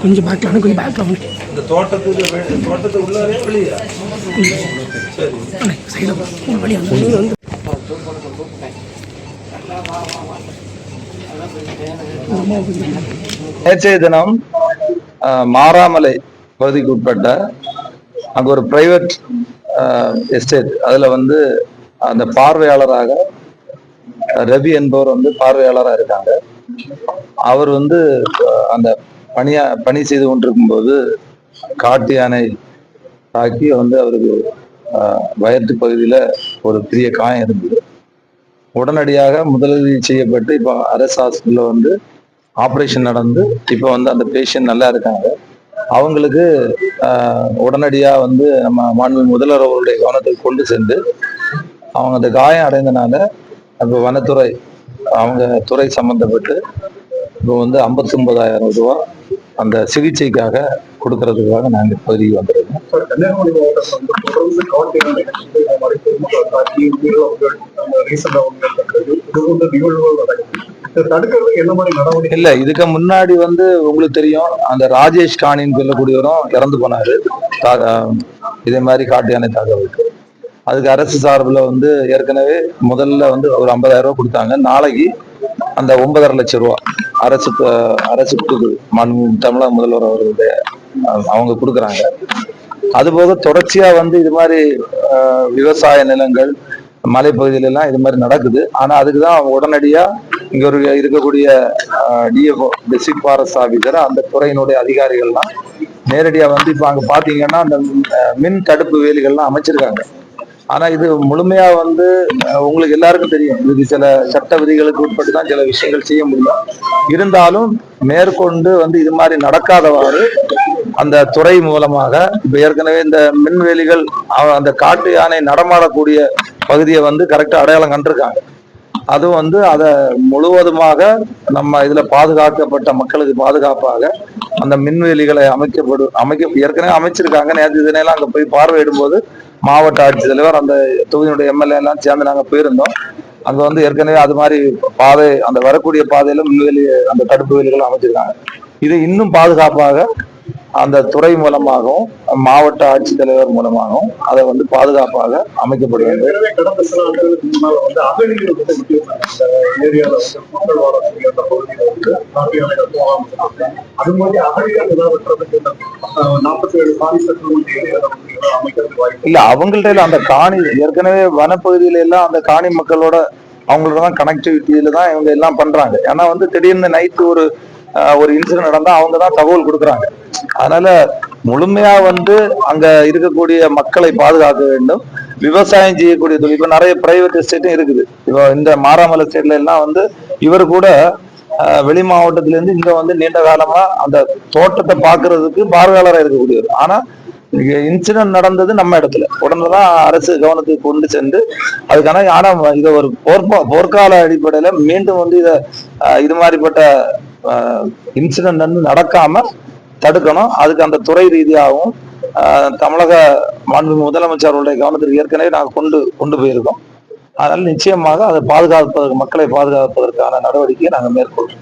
கொஞ்சம் பார்க்கலாம், கொஞ்சம் பார்க்கலாம். இந்த தோட்டத்துக்கு உள்ளாரே வெளியா? சரி, சைடில் வழி வந்து நேற்றைய தினம் மாராமலை பகுதிக்கு உட்பட்ட அங்க ஒரு பிரைவேட் எஸ்டேட், அதுல வந்து அந்த பார்வையாளராக ரவி என்பவர் வந்து பார்வையாளராக இருக்காங்க. அவர் வந்து அந்த பணி செய்து கொண்டிருக்கும் போது காட்டு யானை தாக்கி வந்து அவருக்கு வயிற்று பகுதியில ஒரு பெரிய காயம் இருந்தது. உடனடியாக முதலுதவி செய்யப்பட்டு இப்போ அரசு ஹாஸ்பிட்டல்ல வந்து ஆப்ரேஷன் நடந்து இப்போ வந்து அந்த பேஷண்ட் நல்லா இருக்காங்க. அவங்களுக்கு உடனடியாக வந்து நம்ம மாண்பு முதல்வர் அவருடைய கவனத்துக்கு கொண்டு சென்று அவங்க அந்த காயம் அடைந்தனால இப்போ வனத்துறை அவங்க துறை சம்பந்தப்பட்டு இப்போ வந்து 59,000 ரூபா அந்த சிகிச்சைக்காக கொடுக்கறதுக்காக நாங்கள் பகுதிக்கு வந்துருக்கோம். கன்னியாகுமரி இல்ல, இதுக்கு முன்னாடி வந்து உங்களுக்கு தெரியும், அந்த ராஜேஷ் காணின்னு சொல்லக்கூடியவரும் இறந்து போனாரு இதே மாதிரி காட்டு யானை தாக்கலுக்கு. அதுக்கு அரசு சார்பில் வந்து ஏற்கனவே முதல்ல வந்து ஒரு 50,000 ரூபா கொடுத்தாங்க. நாளைக்கு அந்த 9.5 லட்சம் ரூபா அரசு தமிழக முதல்வர் அவர்களுடைய அவங்க கொடுக்குறாங்க. அதுபோக தொடர்ச்சியா வந்து இது மாதிரி விவசாய நிலங்கள் மலைப்பகுதியில எல்லாம் இது மாதிரி நடக்குது. ஆனா அதுக்குதான் உடனடியா இங்க ஒரு இருக்கக்கூடிய டிஎஃப்ஓ டிஸ்ட்ரிக்ட் ஃபாரஸ்ட் ஆபீசர் அந்த துறையினுடைய அதிகாரிகள்லாம் நேரடியா வந்து இப்ப அங்க பாத்தீங்கன்னா அந்த மின் தடுப்பு வேலிகள்லாம் அமைச்சிருக்காங்க. ஆனா இது முழுமையா வந்து உங்களுக்கு எல்லாருக்கும் தெரியும், இதுக்கு சில சட்ட விதிகளுக்கு உட்பட்டு தான் சில விஷயங்கள் செய்ய முடியும். இருந்தாலும் மேற்கொண்டு வந்து இது மாதிரி நடக்காதவாறு அந்த துறை மூலமாக இப்ப ஏற்கனவே இந்த மின்வேலிகள் அந்த காட்டு யானை நடமாடக்கூடிய பகுதியை வந்து கரெக்டா அடையாளம் கண்டிருக்காங்க. அதுவும் வந்து அதை முழுவதுமாக நம்ம இதுல பாதுகாக்கப்பட்ட மக்களுக்கு பாதுகாப்பாக அந்த மின்வேலிகளை ஏற்கனவே அமைச்சிருக்காங்க. நேற்று தினையெல்லாம் அங்க போய் பார்வையிடும் போது மாவட்ட ஆட்சித்தலைவர் அந்த தொகுதியினுடைய எம்எல்ஏ எல்லாம் சேர்ந்து நாங்க போயிருந்தோம். அங்க வந்து ஏற்கனவே அது மாதிரி பாதை அந்த வரக்கூடிய பாதையில மின்வேலி அந்த தடுப்பு வேலிகளும் அமைச்சிருக்காங்க. இது இன்னும் பாதுகாப்பாக அந்த துறை மூலமாகவும் மாவட்ட ஆட்சித்தலைவர் மூலமாகவும் அதை வந்து பாதுகாப்பாக அமைக்கப்படுகிறது. இல்ல, அவங்கள்ட்ட அந்த காணி ஏற்கனவே வனப்பகுதியில எல்லாம் அந்த காணி மக்களோட அவங்களோட தான் கனெக்டிவிட்டியில தான் இவங்க எல்லாம் பண்றாங்க. ஏன்னா வந்து திடீர்னு நைட்டு ஒரு இன்சிடென்ட் நடந்தா அவங்க தான் தகவல் கொடுக்குறாங்க. அதனால முழுமையா வந்து அங்க இருக்கக்கூடிய மக்களை பாதுகாக்க வேண்டும். விவசாயம் செய்யக்கூடிய தொழில் இப்ப நிறைய பிரைவேட் எஸ்டேட்டும் இருக்குது. இப்போ இந்த மாராமலை எஸ்டேட்ல எல்லாம் வந்து இவர் கூட வெளி மாவட்டத்தில இருந்து இங்க வந்து நீண்ட காலமா அந்த தோட்டத்தை பாக்குறதுக்கு பார்வையாளராக இருக்கக்கூடியவர். ஆனா இன்சிடென்ட் நடந்தது நம்ம இடத்துல உடனேதான் அரசு கவனத்துக்கு கொண்டு சென்று அதுக்கான ஆனா இதை ஒரு போர்க்கால அடிப்படையில மீண்டும் வந்து இது மாதிரிப்பட்ட இன்சிடென்ட் வந்து நடக்காம தடுக்கணும். அதுக்கு அந்த துறை ரீதியாகவும் தமிழக மாண்பு முதலமைச்சர்களுடைய கவனத்திற்கு ஏற்கனவே நாங்கள் கொண்டு போயிருக்கோம். அதனால நிச்சயமாக அதை பாதுகாப்பதற்கு மக்களை பாதுகாப்பதற்கான நடவடிக்கையை நாங்கள் மேற்கொள்றோம்.